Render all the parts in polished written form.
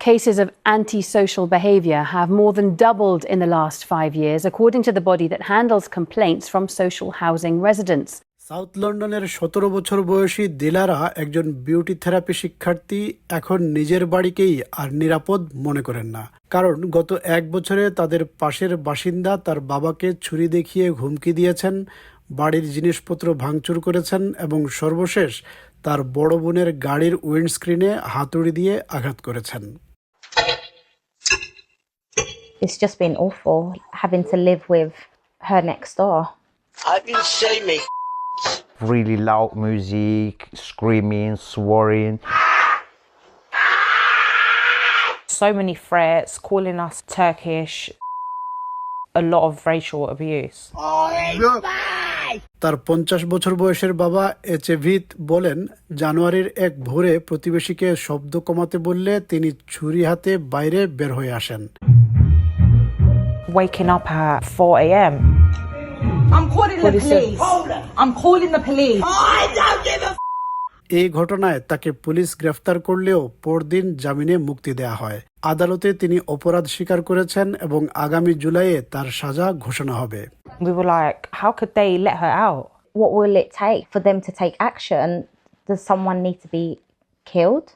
Cases of antisocial behaviour have more than doubled in the last 5 years, according to the body that handles complaints from social housing residents. South লন্ডনের 17 বছর বয়সী দিলারা একজন beauty therapy শিক্ষার্থী এখন নিজের বাড়িকেই আর নিরাপদ মনে করেন না, কারণ গত 1 বছরে তাদের পাশের বাসিন্দা তার বাবাকে ছুরি দেখিয়ে হুমকি দিয়েছেন, বাড়ির জিনিসপত্র ভাঙচুর করেছেন এবং সর্বশেষ তার বড় বোনের গাড়ির উইন্ডস্ক্রিনে হাতুড়ি দিয়ে আঘাত করেছেন। It's just been awful having to live with her next door. I can see me. Really loud music, screaming, swearing. So many threats, calling us Turkish, a lot of racial abuse. তার 50 বছর বয়সের বাবা এচেভিত বলেন, জানুয়ারির এক ভোরে প্রতিবেশীকে শব্দ কমাতে বললে তিনি ছুরি হাতে বাইরে বের হয়ে আসেন। Waking up at 4 a.m. I'm calling the police. I'm calling the police. I don't give a এই ঘটনায় তাকে পুলিশ গ্রেফতার করলেও পরদিন জামিনে মুক্তি দেয়া হয়। আদালতে তিনি অপরাধ স্বীকার করেছেন এবং আগামী জুলাইয়ে তার সাজা ঘোষণা হবে। We were like, how could they let her out? What will it take for them to take action? Does someone need to be killed?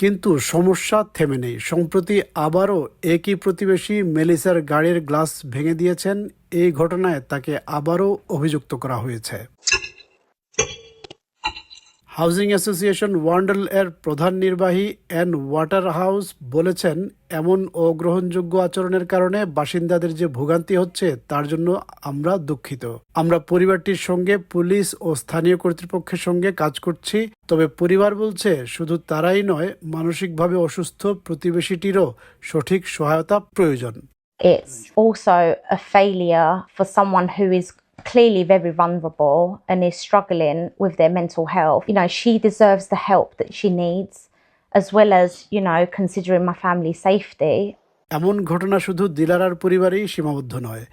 কিন্তু সমস্যা থেমে নেই। সম্প্রতি আবারও একই প্রতিবেশী মেলিসার গাড়ির গ্লাস ভেঙে দিয়েছেন। এই ঘটনায় তাকে আবারও অভিযুক্ত করা হয়েছে। হাউজিং অ্যাসোসিয়েশন ওয়ান্ডাল এর প্রধান নির্বাহী অ্যান ওয়াটারহাউস বলেছেন, এমন অগ্রহণযোগ্য আচরণের কারণে বাসিন্দাদের যে ভোগান্তি হচ্ছে তার জন্য আমরা দুঃখিত। আমরা পরিবারটির সঙ্গে পুলিশ ও স্থানীয় কর্তৃপক্ষের সঙ্গে কাজ করছি। তবে পরিবার বলছে, শুধু তারাই নয়, মানসিকভাবে অসুস্থ প্রতিবেশীটিরও সঠিক সহায়তা প্রয়োজন। It's also a failure for someone who is clearly very vulnerable and is struggling with their mental health. You know, she deserves the help that she needs, as well as, you know, considering my family's safety. এমন ঘটনা শুধু দিলারার পরিবারেই সীমাবদ্ধ নয়।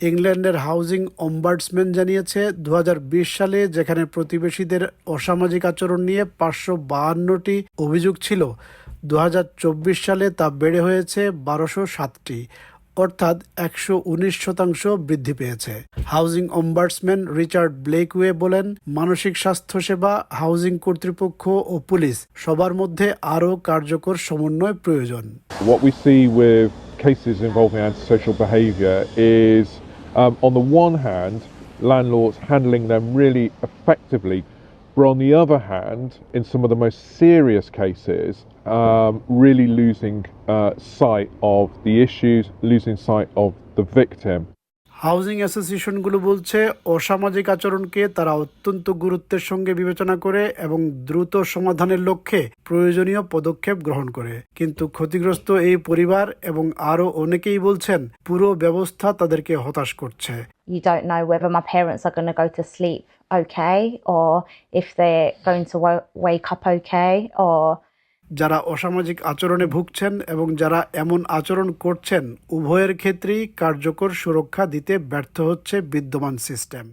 ইংল্যান্ডের housing অম্বার্ডসম্যান জানিয়েছে, 2020 সালে যেখানে প্রতিবেশীদের অসামাজিক আচরণ নিয়ে 552টি অভিযোগ ছিল, 2024 সালে তা বেড়ে হয়েছে 1207টি, অর্থাৎ 119% বৃদ্ধি পেয়েছে। হাউজিং অম্বার্ডসম্যান রিচার্ড ব্লেকওয়ে বলেন, মানসিক স্বাস্থ্য সেবা, হাউজিং কর্তৃপক্ষ ও পুলিশ সবার মধ্যে আরও কার্যকর সমন্বয় প্রয়োজন। What we see with cases involving antisocial behaviour is, on the one hand, landlords handling them really effectively, but on the other hand, in some of the most serious cases, really losing sight of the issues, losing sight of the victim. Housing অ্যাসোসিয়েশনগুলো বলছে, অসামাজিক আচরণকে তারা অত্যন্ত গুরুত্বের সঙ্গে বিবেচনা করে এবং দ্রুত সমাধানের লক্ষ্যে প্রয়োজনীয় পদক্ষেপ গ্রহণ করে। কিন্তু ক্ষতিগ্রস্ত এই পরিবার এবং আরও অনেকেই বলছেন, পুরো ব্যবস্থা তাদেরকে হতাশ করছে। You don't know whether my parents are going to go to sleep okay, or if they're going to wake up okay, or যারা অসামাজিক আচরণে ভুগছেন এবং যারা এমন আচরণ করছেন, উভয়ের ক্ষেত্রেই কার্যকর সুরক্ষা দিতে ব্যর্থ হচ্ছে বিদ্যমান সিস্টেম।